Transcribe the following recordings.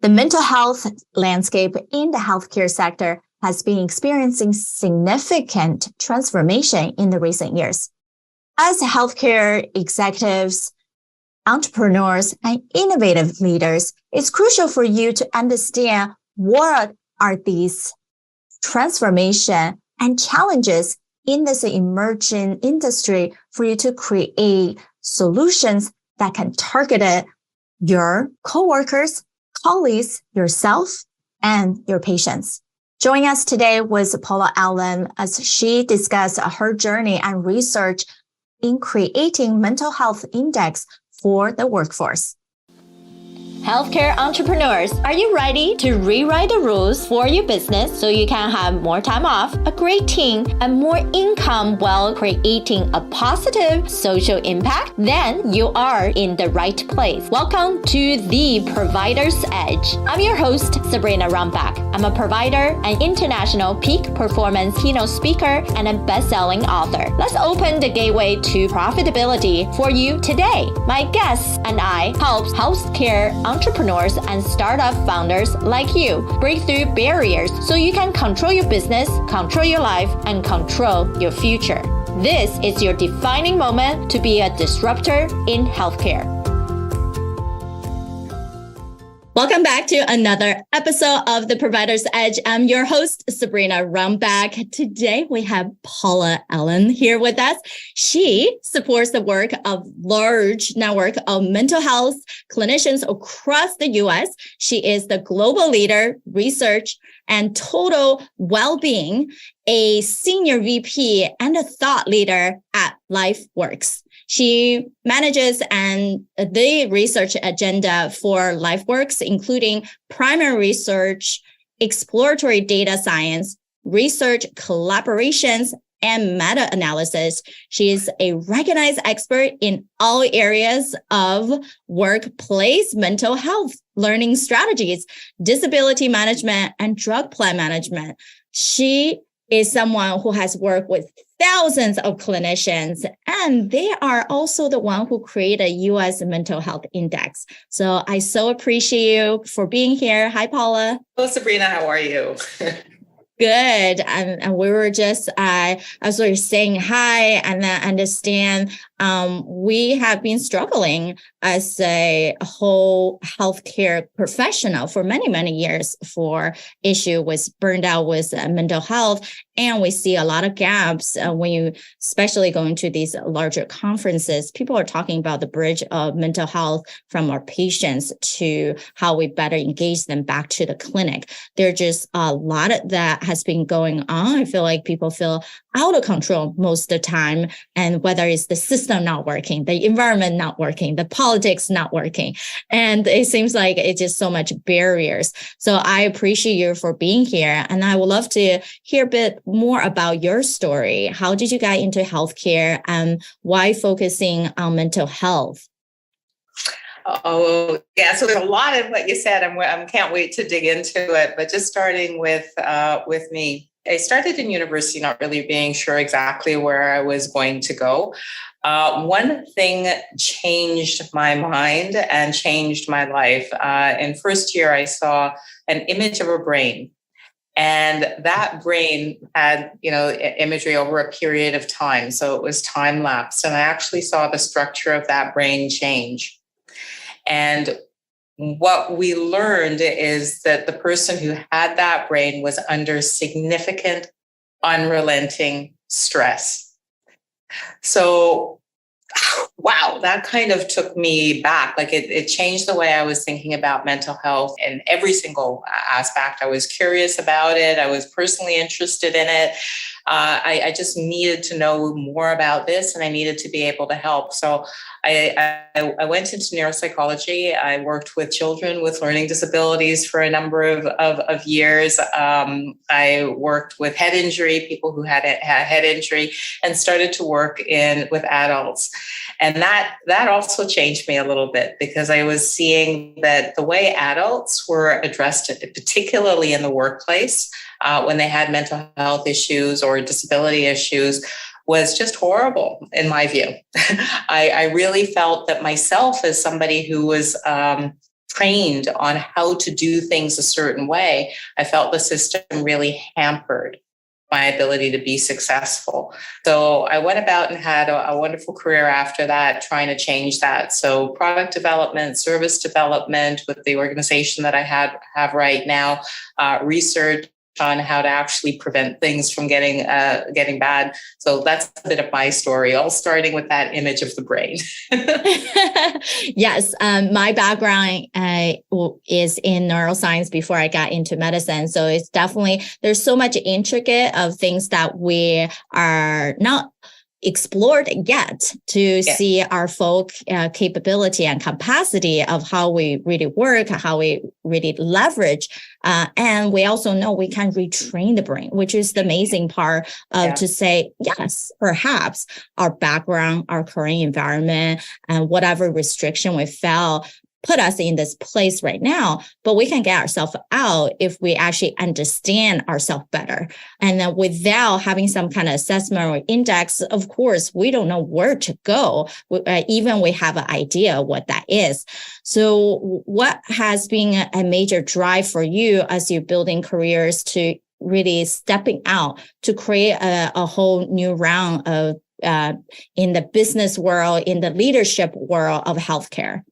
The mental health landscape in the healthcare sector has been experiencing significant transformation in the recent years. As healthcare executives, entrepreneurs, and innovative leaders, it's crucial for you to understand what are these transformation and challenges in this emerging industry for you to create solutions that can target your coworkers, colleagues, yourself, and your patients. Joining us today was Paula Allen as she discussed her journey and research in creating mental health index for the workforce. Healthcare entrepreneurs, are you ready to rewrite the rules for your business so you can have more time off, a great team, and more income while creating a positive social impact? Then you are in the right place. Welcome to The Provider's Edge. I'm your host, Sabrina Rumbach. I'm a provider, an international peak performance keynote speaker, and a best-selling author. Let's open the gateway to profitability for you today. My guests and I help healthcare entrepreneurs and startup founders like you break through barriers so you can control your business, control your life, and control your future. This is your defining moment to be a disruptor in healthcare. Welcome back to another episode of The Provider's Edge. I'm your host, Sabrina Rumbach. Today, we have Paula Allen here with us. She supports the work of large network of mental health clinicians across the U.S. She is the global leader, research, and total well-being, a senior VP and a thought leader at LifeWorks. She manages the research agenda for LifeWorks, including primary research, exploratory data science, research collaborations, and meta-analysis. She is a recognized expert in all areas of workplace mental health, learning strategies, disability management, and drug plan management. She is someone who has worked with thousands of clinicians, and they are also the one who create a U.S. mental health index. So I so appreciate you for being here. Hi, Paula. Hello, Sabrina. How are you? Good. And we were just, I was sort of saying hi and then understand we have been struggling as a whole healthcare professional for many, many years for issue with burned out with mental health. And we see a lot of gaps when you, especially going to these larger conferences, people are talking about the bridge of mental health from our patients to how we better engage them back to the clinic. There's just a lot of that has been going on. I feel like people feel out of control most of the time. And whether it's the system not working, the environment not working, the politics not working. And it seems like it's just so much barriers. So I appreciate you for being here. And I would love to hear a bit more about your story. How did you get into healthcare and why focusing on mental health? Oh, yeah. So there's a lot of what you said. I can't wait to dig into it. But just starting with me, I started in university not really being sure exactly where I was going to go. One thing changed my mind and changed my life. In first year, I saw an image of a brain. And that brain had, imagery over a period of time. So it was time lapsed. And I actually saw the structure of that brain change. And what we learned is that the person who had that brain was under significant, unrelenting stress. So, wow, that kind of took me back. Like it changed the way I was thinking about mental health in every single aspect. I was curious about it. I was personally interested in it. I just needed to know more about this, and I needed to be able to help. So I went into neuropsychology. I worked with children with learning disabilities for a number of years. I worked with head injury, people who had head injury, and started to work with adults. And that also changed me a little bit, because I was seeing that the way adults were addressed, particularly in the workplace, when they had mental health issues or disability issues, was just horrible in my view. I really felt that myself, as somebody who was trained on how to do things a certain way, I felt the system really hampered my ability to be successful. So I went about and had a wonderful career after that, trying to change that. So product development, service development with the organization that I have right now, research on how to actually prevent things from getting bad. So that's a bit of my story, all starting with that image of the brain. Yes, my background is in neuroscience before I got into medicine. So it's definitely, there's so much intricate of things that we are not explored yet to see our folk capability and capacity of how we really work, how we really leverage. And we also know we can retrain the brain, which is the amazing part of to say, yes, perhaps our background, our current environment, and whatever restriction we felt put us in this place right now, but we can get ourselves out if we actually understand ourselves better. And then without having some kind of assessment or index, of course, we don't know where to go, even we have an idea what that is. So what has been a major drive for you as you're building careers to really stepping out to create a whole new round of in the business world, in the leadership world of healthcare?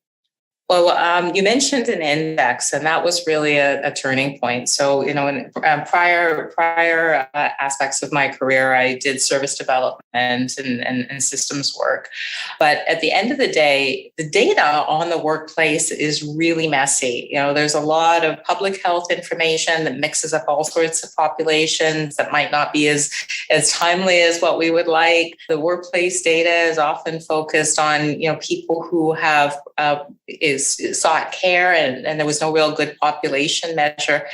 Well, you mentioned an index, and that was really a turning point. So, in prior aspects of my career, I did service development and systems work. But at the end of the day, the data on the workplace is really messy. There's a lot of public health information that mixes up all sorts of populations that might not be as timely as what we would like. The workplace data is often focused on, people who have sought care, and there was no real good population measure.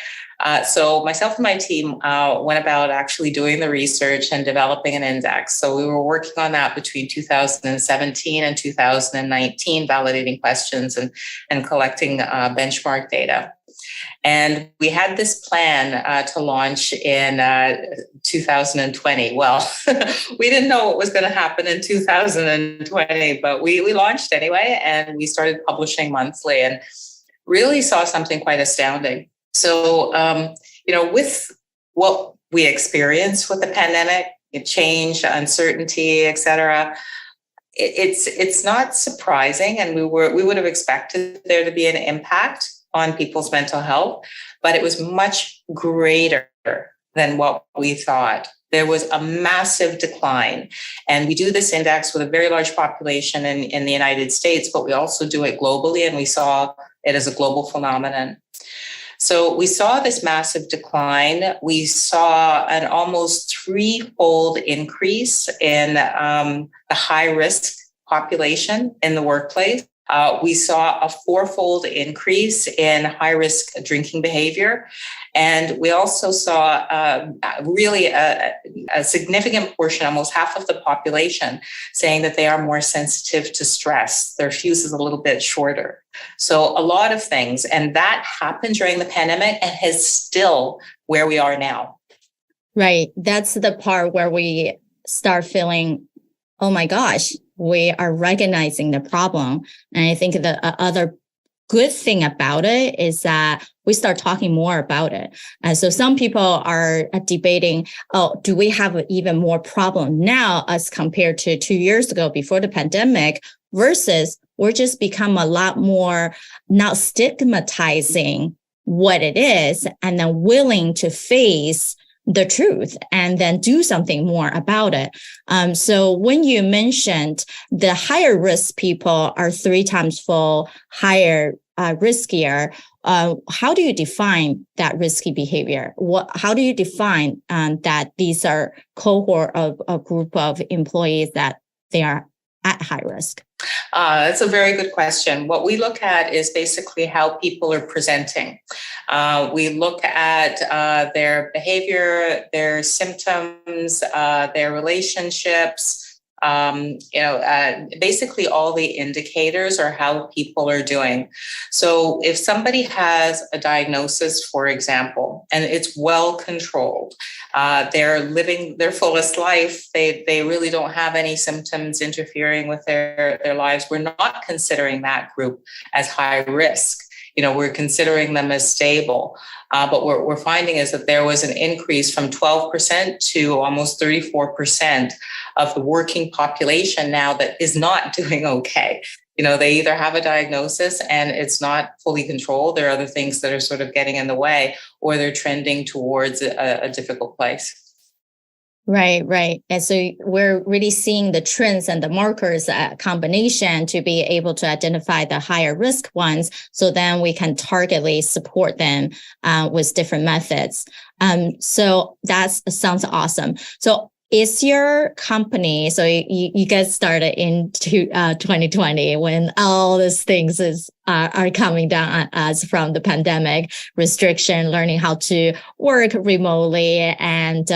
So myself and my team went about actually doing the research and developing an index. So we were working on that between 2017 and 2019, validating questions and collecting benchmark data. And we had this plan to launch in 2020. Well, we didn't know what was going to happen in 2020, but we launched anyway, and we started publishing monthly and really saw something quite astounding. So, with what we experienced with the pandemic, change, uncertainty, et cetera, it's not surprising, and we would have expected there to be an impact on people's mental health, but it was much greater than what we thought. There was a massive decline. And we do this index with a very large population in the United States, but we also do it globally, and we saw it as a global phenomenon. So we saw this massive decline. We saw an almost threefold increase in the high-risk population in the workplace. We saw a fourfold increase in high-risk drinking behavior. And we also saw really a significant portion, almost half of the population, saying that they are more sensitive to stress. Their fuse is a little bit shorter. So a lot of things. And that happened during the pandemic and is still where we are now. Right. That's the part where we start feeling, oh my gosh, we are recognizing the problem. And I think the other good thing about it is that we start talking more about it. And so some people are debating, do we have an even more problem now as compared to 2 years ago before the pandemic, versus we're just become a lot more not stigmatizing what it is and then willing to face the truth and then do something more about it. So when you mentioned the higher risk people are 3 times full, higher riskier, how do you define that risky behavior? How do you define that these are cohort of a group of employees that they are at high risk? That's a very good question. What we look at is basically how people are presenting. We look at their behavior, their symptoms, their relationships. Basically all the indicators are how people are doing. So if somebody has a diagnosis, for example, and it's well controlled, they're living their fullest life, they really don't have any symptoms interfering with their lives, we're not considering that group as high risk. we're considering them as stable. But what we're finding is that there was an increase from 12% to almost 34% of the working population now that is not doing okay. They either have a diagnosis and it's not fully controlled. There are other things that are sort of getting in the way, or they're trending towards a difficult place. Right. And so we're really seeing the trends and the markers combination to be able to identify the higher risk ones. So then we can targetedly support them with different methods. So that sounds awesome. So is your company, so you guys started in 2020 when all these things are coming down on us from the pandemic restriction, learning how to work remotely. And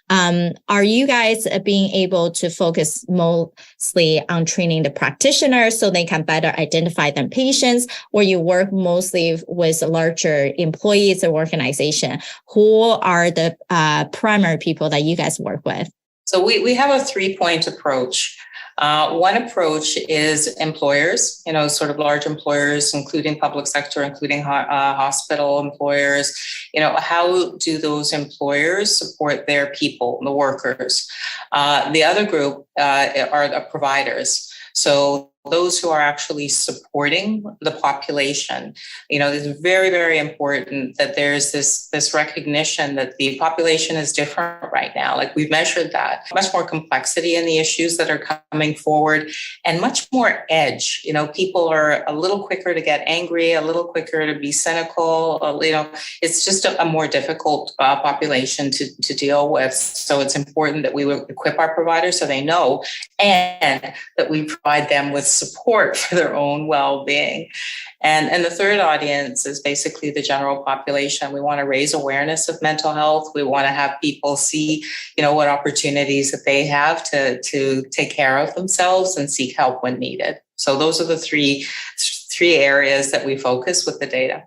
are you guys being able to focus mostly on training the practitioners so they can better identify them patients, or you work mostly with larger employees or organization? Who are the primary people that you guys work with? So we have a 3-point approach. One approach is employers, sort of large employers, including public sector, including hospital employers. How do those employers support their people, the workers? The other group are the providers. So those who are actually supporting the population. It's very, very important that there's this recognition that the population is different right now. Like, we've measured that. Much more complexity in the issues that are coming forward, and much more edge. People are a little quicker to get angry, a little quicker to be cynical. It's just a more difficult population to deal with. So it's important that we equip our providers so they know, and that we provide them with support for their own well-being. And the third audience is basically the general population. We want to raise awareness of mental health. We want to have people see, what opportunities that they have to take care of themselves and seek help when needed. So those are the three areas that we focus with the data.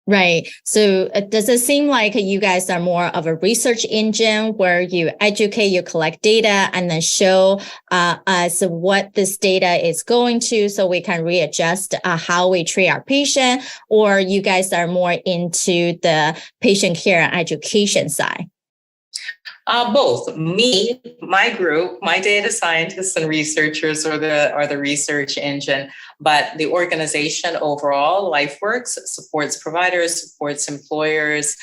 Right. So does it seem like you guys are more of a research engine where you educate, you collect data, and then show us what this data is going to, so we can readjust how we treat our patient? Or you guys are more into the patient care and education side? Both. My group, my data scientists and researchers are the research engine, but the organization overall, LifeWorks, supports providers, supports employers.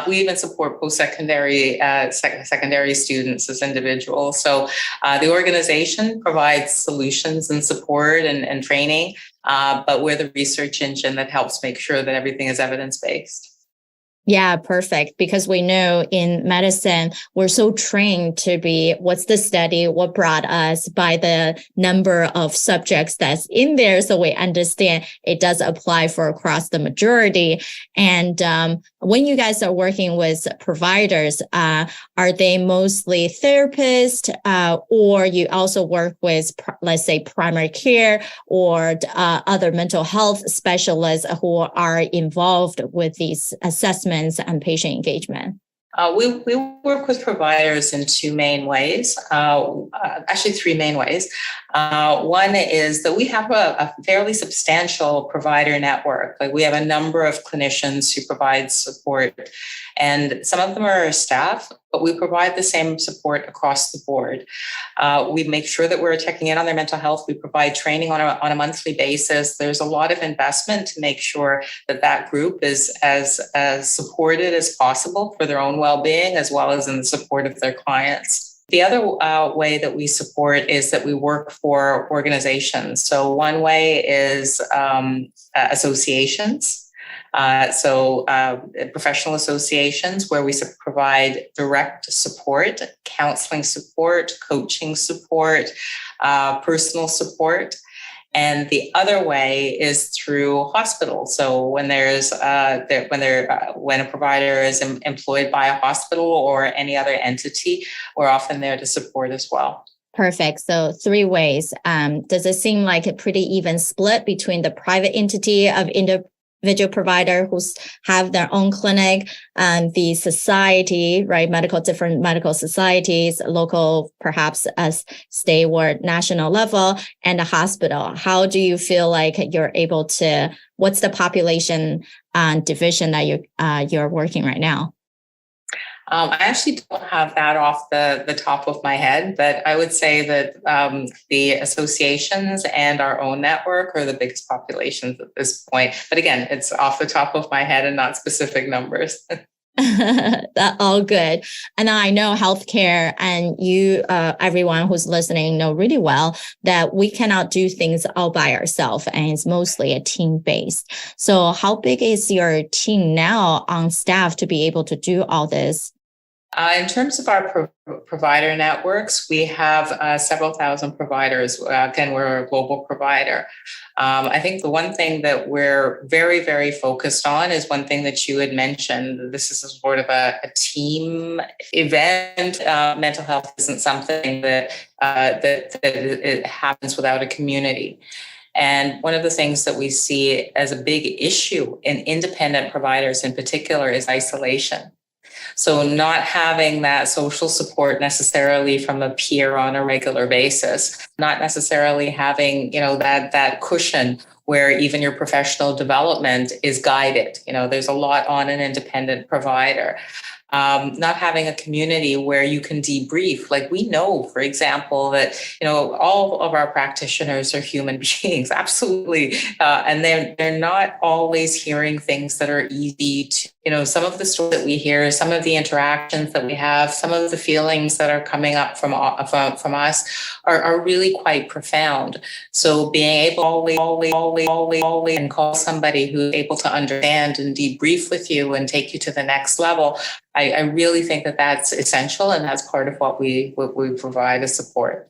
We even support post-secondary secondary students as individuals. So the organization provides solutions and support and training, but we're the research engine that helps make sure that everything is evidence-based. Yeah, perfect. Because we know in medicine, we're so trained to be, what's the study, what brought us, by the number of subjects that's in there. So we understand it does apply for across the majority. And when you guys are working with providers, are they mostly therapists, or you also work with, let's say, primary care or other mental health specialists who are involved with these assessments and patient engagement? We work with providers in two main ways, actually three main ways. One is that we have a fairly substantial provider network. Like, we have a number of clinicians who provide support, and some of them are our staff, but we provide the same support across the board. We make sure that we're checking in on their mental health. We provide training on a monthly basis. There's a lot of investment to make sure that group is as supported as possible for their own well-being, as well as in the support of their clients. The other way that we support is that we work for organizations. So one way is associations. Professional associations where we provide direct support, counseling support, coaching support, personal support. And the other way is through hospitals. So when when a provider is employed by a hospital or any other entity, we're often there to support as well. Perfect. So 3 ways. Does it seem like a pretty even split between the private entity of individual provider who's have their own clinic, and the society, right? Different medical societies, local, perhaps as state or national level, and a hospital. How do you feel like you're able to, what's the population division that you're working right now? I actually don't have that off the top of my head, but I would say that the associations and our own network are the biggest populations at this point. But again, it's off the top of my head and not specific numbers. That all good. And I know healthcare, and you, everyone who's listening know really well that we cannot do things all by ourselves, and it's mostly a team based. So how big is your team now on staff to be able to do all this? In terms of our provider networks, we have several thousand providers. Again, we're a global provider. I think the one thing that we're very, very focused on is one thing that you had mentioned. This is sort of a team event. Mental health isn't something that it happens without a community. And one of the things that we see as a big issue in independent providers in particular is isolation. So not having that social support necessarily from a peer on a regular basis, not necessarily having, that cushion where even your professional development is guided. There's a lot on an independent provider. Not having a community where you can debrief. Like we know, for example, that, all of our practitioners are human beings, absolutely. And they're not always hearing things that are easy to, some of the stories that we hear, some of the interactions that we have, some of the feelings that are coming up from us are really quite profound. So being able and call somebody who's able to understand and debrief with you and take you to the next level, I really think that that's essential, and that's part of what we provide as support.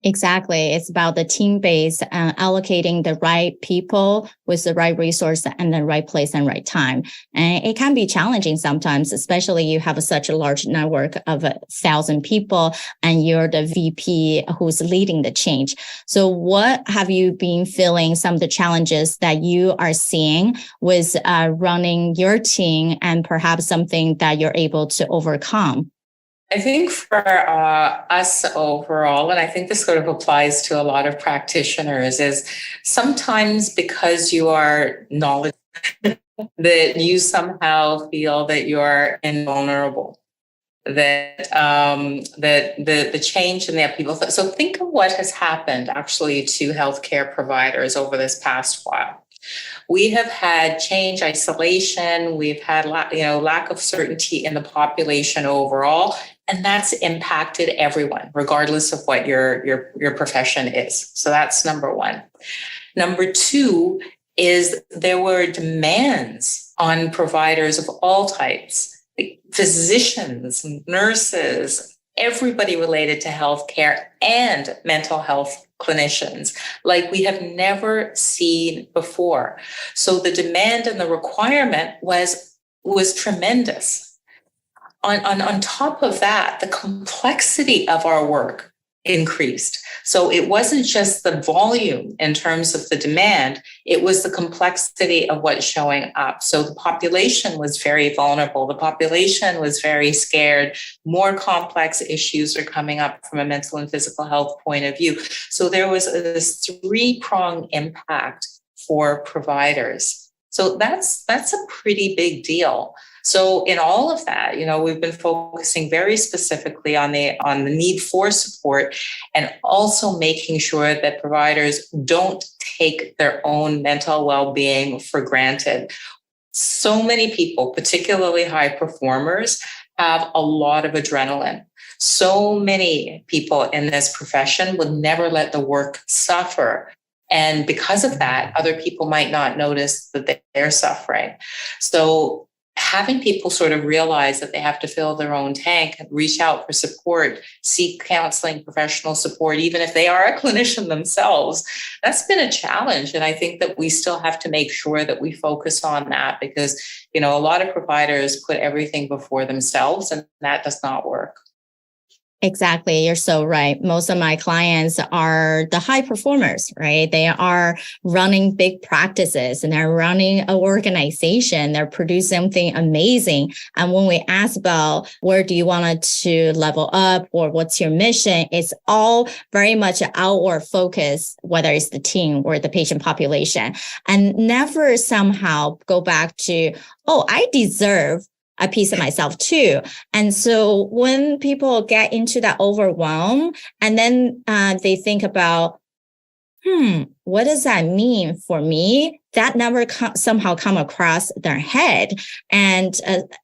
Exactly. It's about the team base and allocating the right people with the right resource and the right place and right time. And it can be challenging sometimes, especially you have such a large network of 1,000 people and you're the VP who's leading the change. So what have you been feeling some of the challenges that you are seeing with running your team, and perhaps something that you're able to overcome? I think for us overall, and I think this sort of applies to a lot of practitioners, is sometimes because you are knowledgeable, that you somehow feel that you're invulnerable, that the change in the people. So think of what has happened actually to healthcare providers over this past while. We have had change, isolation. We've had lack of certainty in the population overall, and that's impacted everyone, regardless of what your profession is. So that's number one. Number two is there were demands on providers of all types, like physicians, nurses, everybody related to healthcare and mental health clinicians, like we have never seen before. So the demand and the requirement was tremendous. On top of that, the complexity of our work increased. So it wasn't just the volume in terms of the demand, it was the complexity of what's showing up. So the population was very vulnerable. The population was very scared. More complex issues are coming up from a mental and physical health point of view. So there was this three-pronged impact for providers. So that's a pretty big deal. So in all of that, we've been focusing very specifically on the need for support, and also making sure that providers don't take their own mental well-being for granted. So many people, particularly high performers, have a lot of adrenaline. So many people in this profession would never let the work suffer. And because of that, other people might not notice that they're suffering. So having people sort of realize that they have to fill their own tank, reach out for support, seek counseling, professional support, even if they are a clinician themselves, that's been a challenge. And I think that we still have to make sure that we focus on that, because, a lot of providers put everything before themselves, and that does not work. Exactly. You're so right. Most of my clients are the high performers, right? They are running big practices and they're running an organization. They're producing something amazing. And when we ask about where do you want to level up or what's your mission, it's all very much outward focus, whether it's the team or the patient population, and never somehow go back to, oh, I deserve a piece of myself too. And so when people get into that overwhelm and then they think about, what does that mean for me? That never somehow come across their head. And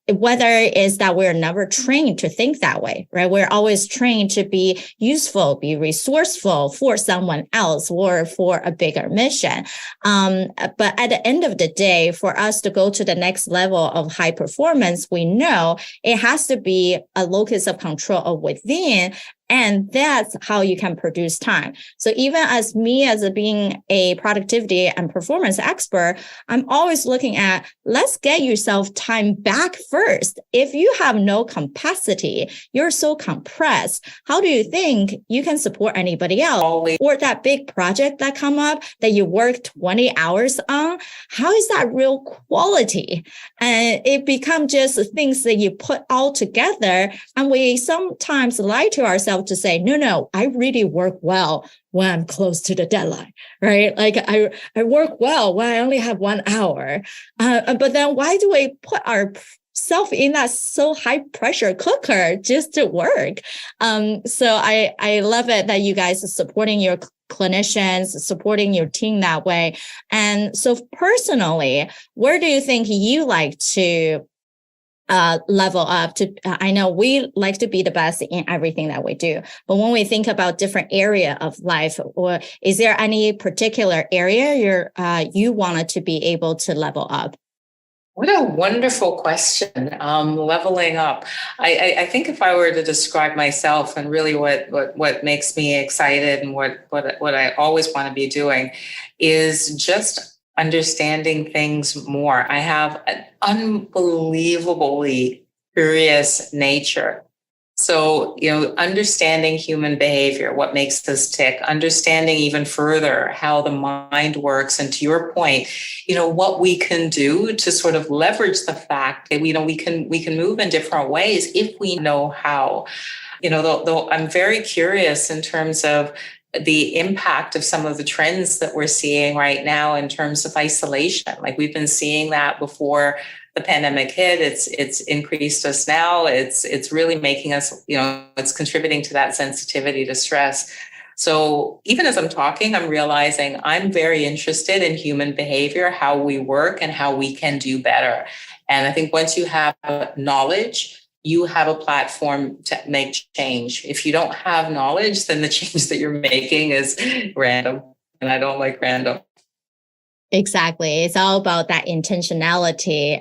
whether it's that we're never trained to think that way, right? We're always trained to be useful, be resourceful for someone else or for a bigger mission. But at the end of the day, for us to go to the next level of high performance, we know it has to be a locus of control of within. And that's how you can produce time. So even as me, as being a productivity and performance expert, I'm always looking at, let's get yourself time back first. If you have no capacity, you're so compressed, how do you think you can support anybody else? Or that big project that come up that you work 20 hours on, how is that real quality? And it becomes just things that you put all together. And we sometimes lie to ourselves to say, no, I really work well when I'm close to the deadline, right? Like I work well when I only have 1 hour. But then why do we put ourselves in that so high pressure cooker just to work? So I love it that you guys are supporting your clinicians, supporting your team that way. And so personally, where do you think you like to level up to? I know we like to be the best in everything that we do, but when we think about different area of life, or is there any particular area you wanted to be able to level up? What a wonderful question. Leveling up. I think if I were to describe myself and really what makes me excited and what I always want to be doing is just understanding things more. I have an unbelievably curious nature. So, understanding human behavior, what makes us tick, understanding even further how the mind works. And to your point, what we can do to sort of leverage the fact that, we can move in different ways if we know how. Though I'm very curious in terms of the impact of some of the trends that we're seeing right now in terms of isolation. Like we've been seeing that before the pandemic hit. It's increased us now. It's really making us, it's contributing to that sensitivity to stress. So even as I'm talking, I'm realizing I'm very interested in human behavior, how we work and how we can do better. And I think once you have knowledge, you have a platform to make change. If you don't have knowledge, then the change that you're making is random. And I don't like random. Exactly. It's all about that intentionality.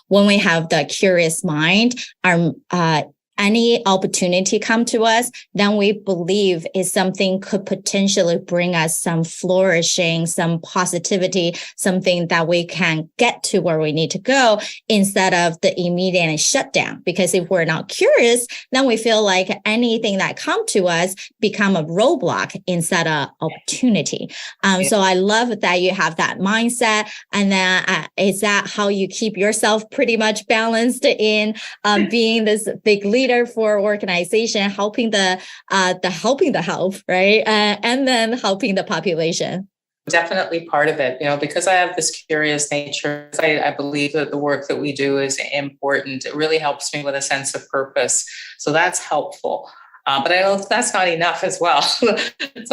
When we have the curious mind, any opportunity come to us, then we believe is something could potentially bring us some flourishing, some positivity, something that we can get to where we need to go instead of the immediate shutdown. Because if we're not curious, then we feel like anything that come to us become a roadblock instead of opportunity. So I love that you have that mindset. And then is that how you keep yourself pretty much balanced in being this big leader for organization, helping the help, right? And then helping the population. Definitely part of it, because I have this curious nature. I believe that the work that we do is important. It really helps me with a sense of purpose. So that's helpful. But I know that's not enough as well. So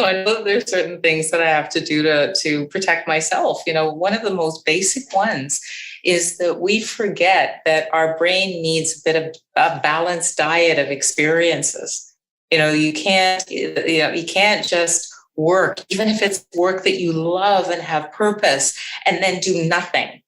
I know that there's certain things that I have to do to protect myself. One of the most basic ones is that we forget that our brain needs a bit of a balanced diet of experiences. You can't just work, even if it's work that you love and have purpose, and then do nothing.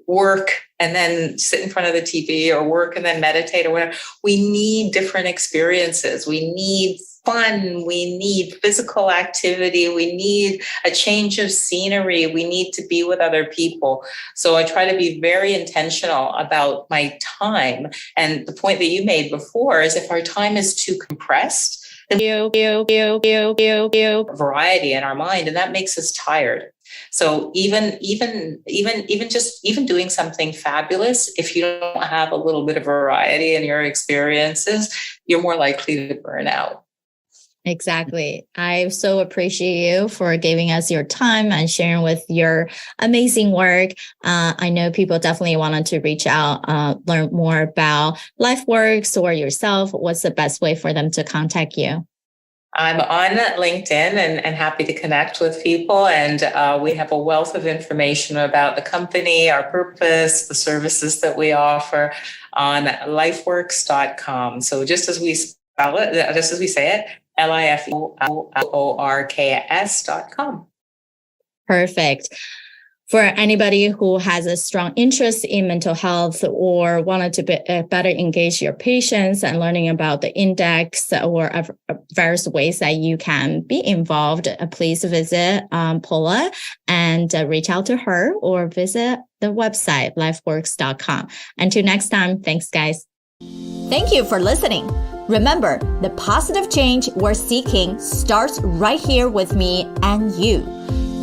Work and then sit in front of the TV, or work and then meditate, or whatever. We need different experiences. We need fun. We need physical activity. We need a change of scenery. We need to be with other people. So I try to be very intentional about my time. And the point that you made before is if our time is too compressed, variety in our mind, and that makes us tired. So even doing something fabulous, if you don't have a little bit of variety in your experiences, you're more likely to burn out. Exactly. I so appreciate you for giving us your time and sharing with your amazing work. I know people definitely wanted to reach out, learn more about LifeWorks or yourself. What's the best way for them to contact you? I'm on LinkedIn and happy to connect with people. And we have a wealth of information about the company, our purpose, the services that we offer on lifeworks.com. So just as we spell it, just as we say it, LIFEWORKS.com. Perfect. For anybody who has a strong interest in mental health or wanted to better engage your patients and learning about the index or various ways that you can be involved, please visit Paula and reach out to her or visit the website, lifeworks.com. Until next time, thanks, guys. Thank you for listening. Remember, the positive change we're seeking starts right here with me and you.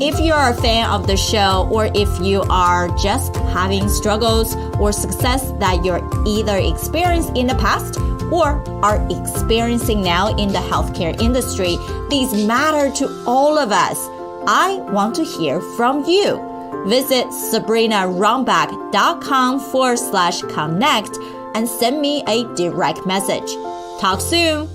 If you are a fan of the show, or if you are just having struggles or success that you're either experienced in the past or are experiencing now in the healthcare industry, these matter to all of us. I want to hear from you. Visit sabrinarumback.com/connect and send me a direct message. Talk soon.